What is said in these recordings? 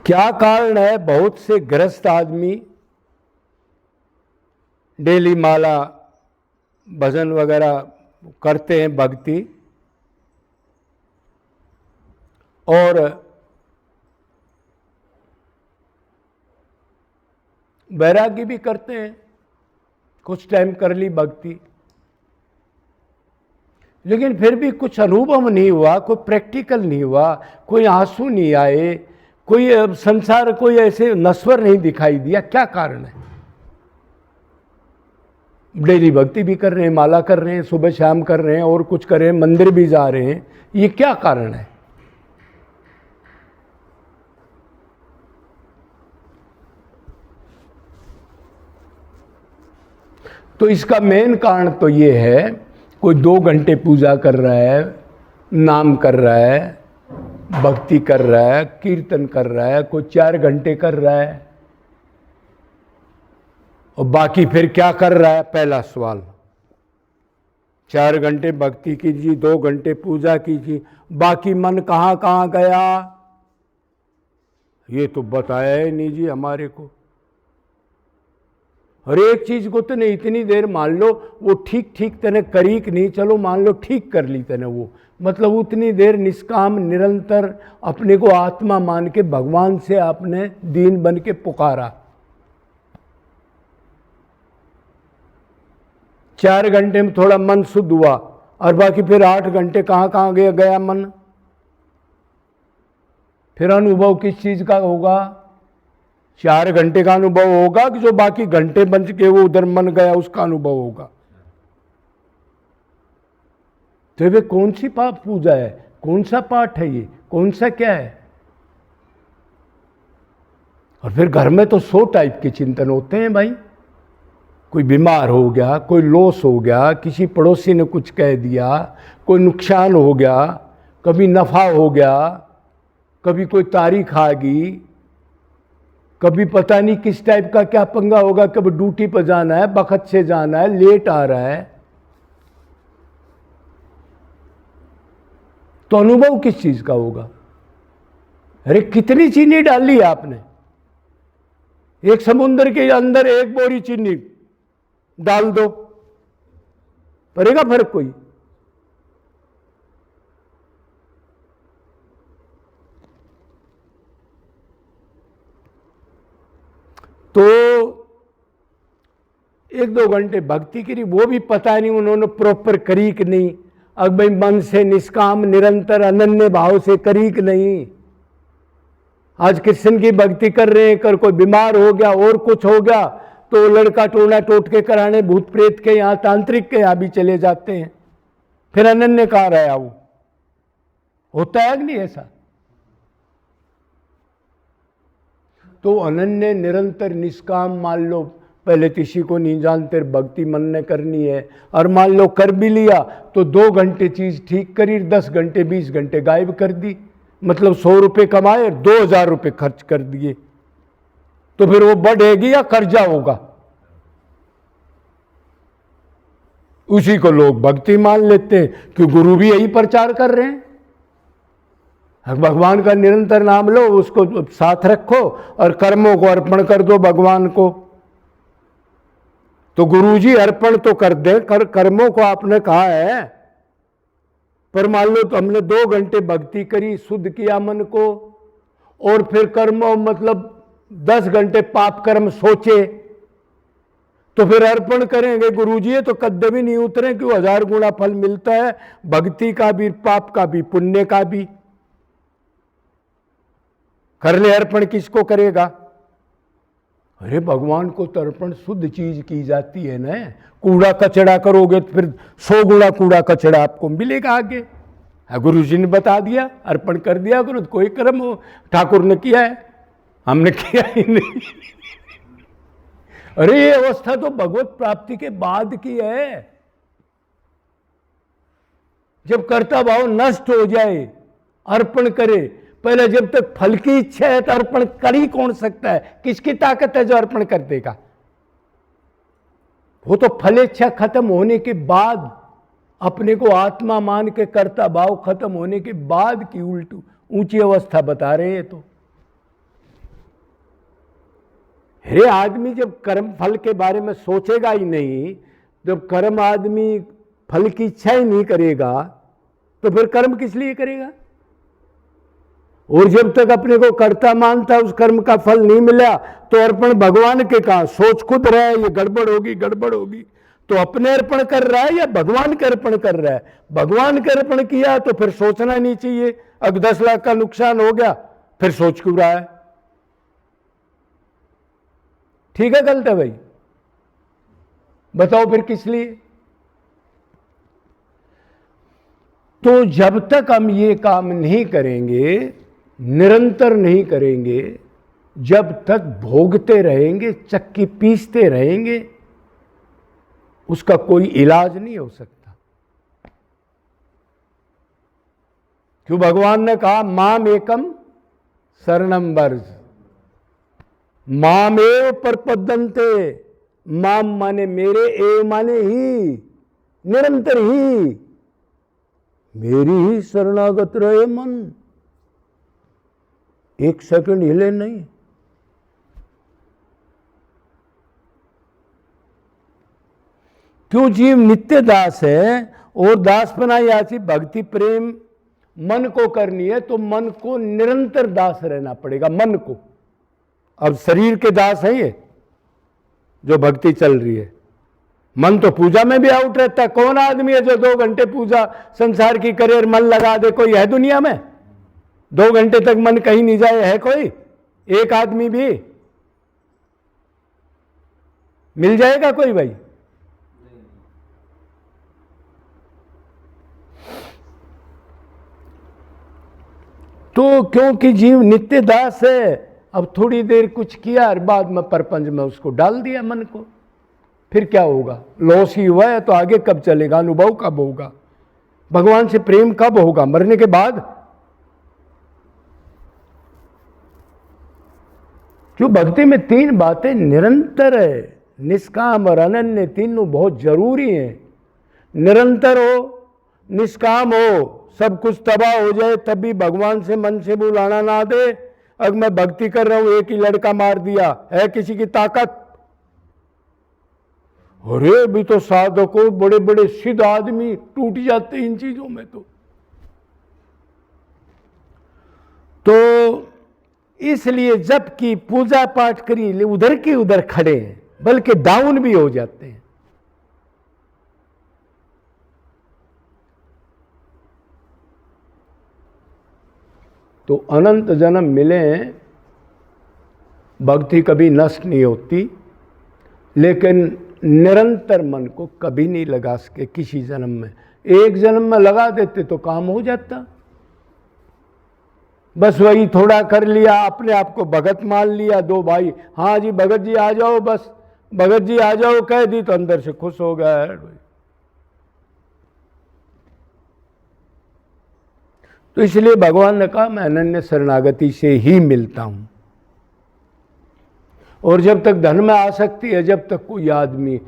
क्या कारण है बहुत से गृहस्थ आदमी डेली माला भजन वगैरह करते हैं, भक्ति, और वैरागी भी करते हैं, कुछ टाइम कर ली भक्ति, लेकिन फिर भी कुछ अनुभव नहीं हुआ, कोई प्रैक्टिकल नहीं हुआ, कोई आंसू नहीं आए, कोई संसार कोई ऐसे नश्वर नहीं दिखाई दिया? क्या कारण है? डेली भक्ति भी कर रहे हैं, माला कर रहे हैं, सुबह शाम कर रहे हैं, और कुछ कर रहे हैं, मंदिर भी जा रहे हैं, ये क्या कारण है? तो इसका मेन कारण तो ये है, कोई 2 घंटे पूजा कर रहा है, नाम कर रहा है, भक्ति कर रहा है, कीर्तन कर रहा है, कोई 4 घंटे कर रहा है, और बाकी फिर क्या कर रहा है? पहला सवाल, 4 घंटे भक्ति कीजिए, 2 घंटे पूजा कीजिए, बाकी मन कहाँ कहाँ गया? ये तो बताया ही नहीं जी हमारे को। हर एक चीज को तने इतनी देर मान लो वो ठीक ठीक तने करी कि नहीं, चलो मान लो ठीक कर ली तने, वो मतलब उतनी देर निष्काम निरंतर अपने को आत्मा मान के भगवान से आपने दीन बन के पुकारा। 4 घंटे में थोड़ा मन शुद्ध हुआ, और बाकी फिर 8 घंटे कहाँ कहाँ गया मन? फिर अनुभव किस चीज का होगा? 4 घंटे का अनुभव होगा कि जो बाकी घंटे बन के वो उधर मन गया उसका अनुभव होगा? तो वे कौन सी पाप पूजा है, कौन सा पाठ है ये, कौन सा क्या है? और फिर घर में तो 100 टाइप के चिंतन होते हैं भाई। कोई बीमार हो गया, कोई लॉस हो गया, किसी पड़ोसी ने कुछ कह दिया, कोई नुकसान हो गया, कभी नफा हो गया, कभी कोई तारीख आ गई, कभी पता नहीं किस टाइप का क्या पंगा होगा, कभी ड्यूटी पर जाना है, बखत से जाना है, लेट आ रहा है, तो अनुभव किस चीज का होगा? अरे कितनी चीनी डाली है आपने? एक समुद्र के अंदर 1 बोरी चीनी डाल दो, पड़ेगा फर्क कोई? तो 1-2 घंटे भक्ति करी, वो भी पता नहीं उन्होंने प्रॉपर करी कि नहीं। अब भाई मन से निष्काम निरंतर अनन्य भाव से करी कि नहीं। आज कृष्ण की भक्ति कर रहे हैं, कर कोई बीमार हो गया और कुछ हो गया तो लड़का टोना टोटके कराने भूत प्रेत के यहाँ, तांत्रिक के यहाँ भी चले जाते हैं, फिर अनन्य कहाँ रहा? वो होता है कि नहीं ऐसा? तो अनन्य निरंतर निष्काम मान लो, पहले किसी को नहीं जानते भक्ति मन ने करनी है, और मान लो कर भी लिया तो 2 घंटे चीज ठीक करी, 10 घंटे 20 घंटे गायब कर दी, मतलब 100 रुपये कमाए और 2000 रुपये खर्च कर दिए, तो फिर वो बढ़ेगी या कर्जा होगा? उसी को लोग भक्ति मान लेते हैं, कि गुरु भी यही प्रचार कर रहे हैं, भगवान का निरंतर नाम लो, उसको साथ रखो और कर्मों को अर्पण कर दो भगवान को। तो गुरुजी अर्पण तो कर दे, कर्मों को आपने कहा है, पर मान लो तो हमने 2 घंटे भक्ति करी, शुद्ध किया मन को, और फिर कर्मों मतलब 10 घंटे पाप कर्म सोचे, तो फिर अर्पण करेंगे गुरुजी, तो कद्दे भी नहीं उतरे कि 1000 गुना फल मिलता है, भक्ति का भी, पाप का भी, पुण्य का भी। कर ले अर्पण, किसको करेगा? अरे भगवान को तो अर्पण शुद्ध चीज की जाती है ना। कूड़ा कचड़ा करोगे तो फिर 100 गुना कूड़ा कचड़ा आपको मिलेगा आगे। गुरु जी ने बता दिया, अर्पण कर दिया करो, तो कोई कर्म हो ठाकुर ने किया है, हमने किया ही नहीं। अरे ये अवस्था तो भगवत प्राप्ति के बाद की है, जब कर्ता भाव नष्ट हो जाए, अर्पण करे। पहले जब तक फल की इच्छा है तो अर्पण कर ही कौन सकता है? किसकी ताकत है जो अर्पण कर देगा? वो तो फल इच्छा खत्म होने के बाद, अपने को आत्मा मान के कर्ता भाव खत्म होने के बाद की उल्टी ऊंची अवस्था बता रहे हैं। तो अरे आदमी जब कर्म फल के बारे में सोचेगा ही नहीं, जब कर्म आदमी फल की इच्छा ही नहीं करेगा, तो फिर कर्म किस लिए करेगा? और जब तक अपने को कर्ता मानता उस कर्म का फल नहीं मिला तो अर्पण भगवान के कहा, सोच खुद रहा है ये गड़बड़ होगी गड़बड़ होगी, तो अपने अर्पण कर रहा है या भगवान के अर्पण कर रहा है? भगवान के अर्पण किया तो फिर सोचना नहीं चाहिए। अब 10 लाख का नुकसान हो गया, फिर सोच क्यों रहा है? ठीक है गलत है भाई? बताओ फिर किस लिए? तो जब तक हम ये काम नहीं करेंगे, निरंतर नहीं करेंगे, जब तक भोगते रहेंगे, चक्की पीसते रहेंगे, उसका कोई इलाज नहीं हो सकता। क्यों भगवान ने कहा माम एकम शरणम व्रज, मामेव प्रपद्यन्ते, माम माने मेरे, एव माने ही, निरंतर ही मेरी ही शरणागत रहे मन, एक सेकंड हिले नहीं। क्यों जीव नित्य दास है, और दासपना याची भक्ति प्रेम मन को करनी है तो मन को निरंतर दास रहना पड़ेगा। मन को, अब शरीर के दास है ये जो भक्ति चल रही है, मन तो पूजा में भी आउट रहता है। कौन आदमी है जो 2 घंटे पूजा संसार की करे और मन लगा दे? कोई है दुनिया में? 2 घंटे तक मन कहीं नहीं जाए है कोई? एक आदमी भी मिल जाएगा कोई भाई? तो क्योंकि जीव नित्य दास है, अब थोड़ी देर कुछ किया और बाद में परपंच में उसको डाल दिया मन को, फिर क्या होगा? लॉस ही हुआ है तो आगे कब चलेगा? अनुभव कब होगा? भगवान से प्रेम कब होगा? मरने के बाद? क्यों भक्ति में 3 बातें निरंतर है, निष्काम और अनन्य, तीनों बहुत जरूरी हैं। निरंतर हो, निष्काम हो, सब कुछ तबाह हो जाए तब भी भगवान से मन से बुलाना ना दे। अगर मैं भक्ति कर रहा हूं, एक ही लड़का मार दिया, है किसी की ताकत? अरे भी तो साधकों, बड़े बड़े सिद्ध आदमी टूट जाते इन चीजों में। तो इसलिए जबकि पूजा पाठ करी उधर के उधर खड़े हैं, बल्कि डाउन भी हो जाते हैं। तो अनंत जन्म मिले हैं, भक्ति कभी नष्ट नहीं होती, लेकिन निरंतर मन को कभी नहीं लगा सके किसी जन्म में। एक जन्म में लगा देते तो काम हो जाता। बस वही थोड़ा कर लिया, अपने आप को भगत मान लिया, 2 भाई, हाँ जी भगत जी आ जाओ, बस भगत जी आ जाओ कह दी तो अंदर से खुश हो गया है। तो इसलिए भगवान ने कहा मैं अनन्य शरणागति से ही मिलता हूं। और जब तक धन में आसक्ति है, जब तक कोई आदमी,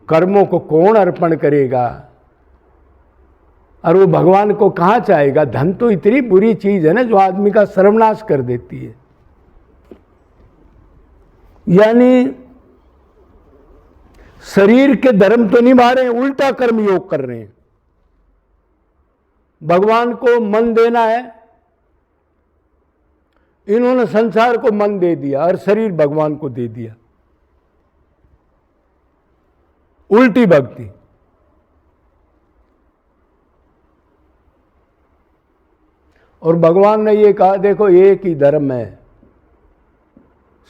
कर्मों को कौन अर्पण करेगा और वो भगवान को कहां चाहेगा? धन तो इतनी बुरी चीज है ना जो आदमी का सर्वनाश कर देती है। यानी शरीर के धर्म तो निभा रहे हैं, उल्टा कर्म योग कर रहे हैं। भगवान को मन देना है, इन्होंने संसार को मन दे दिया और शरीर भगवान को दे दिया। उल्टी भक्ति। और भगवान ने ये कहा देखो एक ही धर्म है,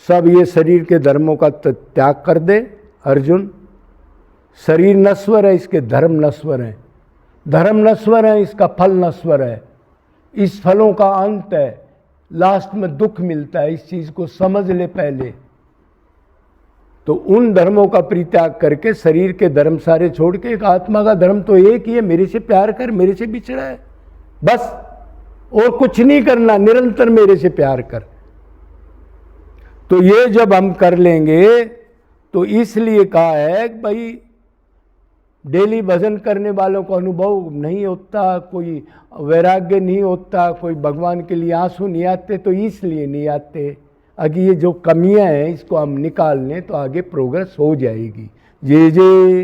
सब ये शरीर के धर्मों का त्याग कर दे अर्जुन। शरीर नश्वर है, इसके धर्म नश्वर हैं। धर्म नश्वर है, इसका फल नश्वर है। इस फलों का अंत है, लास्ट में दुख मिलता है। इस चीज को समझ ले पहले। तो उन धर्मों का परित्याग करके शरीर के धर्म सारे छोड़ के एक आत्मा का धर्म तो एक ही है, मेरे से प्यार कर, मेरे से बिछड़ा है, बस और कुछ नहीं करना, निरंतर मेरे से प्यार कर। तो ये जब हम कर लेंगे तो इसलिए कहा है कि भाई डेली भजन करने वालों को अनुभव नहीं होता, कोई वैराग्य नहीं होता, कोई भगवान के लिए आंसू नहीं आते। तो इसलिए नहीं आते, अगर ये जो कमियां हैं इसको हम निकाल लें तो आगे प्रोग्रेस हो जाएगी। जय जय